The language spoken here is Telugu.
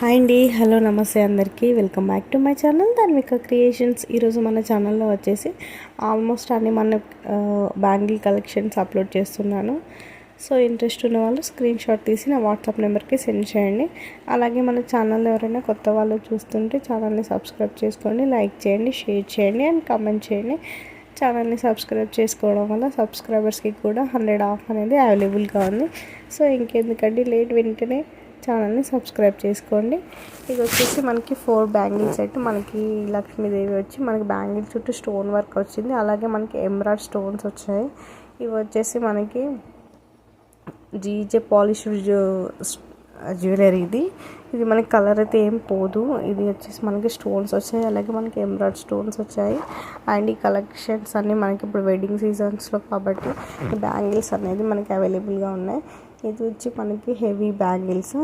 హాయ్ అండి, హలో, నమస్తే అందరికీ. Welcome back to my channel ధార్మిక క్రియేషన్స్. ఈరోజు మన ఛానల్లో వచ్చేసి ఆల్మోస్ట్ అన్ని మన బ్యాంగిల్ కలెక్షన్స్ అప్లోడ్ చేస్తున్నాను. సో ఇంట్రెస్ట్ ఉన్న వాళ్ళు స్క్రీన్ షాట్ తీసి నా వాట్సాప్ నెంబర్కి సెండ్ చేయండి. అలాగే మన ఛానల్లో ఎవరైనా కొత్త వాళ్ళు చూస్తుంటే ఛానల్ని సబ్స్క్రైబ్ చేసుకోండి, లైక్ చేయండి, షేర్ చేయండి అండ్ కామెంట్ చేయండి. ఛానల్ని సబ్స్క్రైబ్ చేసుకోవడం వల్ల సబ్స్క్రైబర్స్కి కూడా 100 ఆఫ్ అనేది అవైలబుల్గా ఉంది. సో ఇంకెందుకండి లేట్, వెంటనే ఛానల్ని సబ్స్క్రైబ్ చేసుకోండి. ఇది వచ్చేసి మనకి 4 బ్యాంగిల్ సెట్. మనకి లక్ష్మీదేవి వచ్చి మనకి బ్యాంగిల్ చుట్టూ స్టోన్ వర్క్ వచ్చింది. అలాగే మనకి ఎమరాల్డ్ స్టోన్స్ వచ్చాయి. ఇవి వచ్చేసి మనకి జీజే పాలిష్డ్ జ్యువెలరీ. ఇది మనకి కలర్ అయితే ఏం పోదు. ఇది వచ్చేసి మనకి స్టోన్స్ వచ్చాయి, అలాగే మనకి ఎమరాల్డ్ స్టోన్స్ వచ్చాయి. అండ్ ఈ కలెక్షన్స్ అన్నీ మనకి ఇప్పుడు వెడ్డింగ్ సీజన్స్లో కాబట్టి ఈ బ్యాంగిల్స్ అనేది మనకి అవైలబుల్గా ఉన్నాయి. ఇది వచ్చి మనకి హెవీ బ్యాంగిల్స్.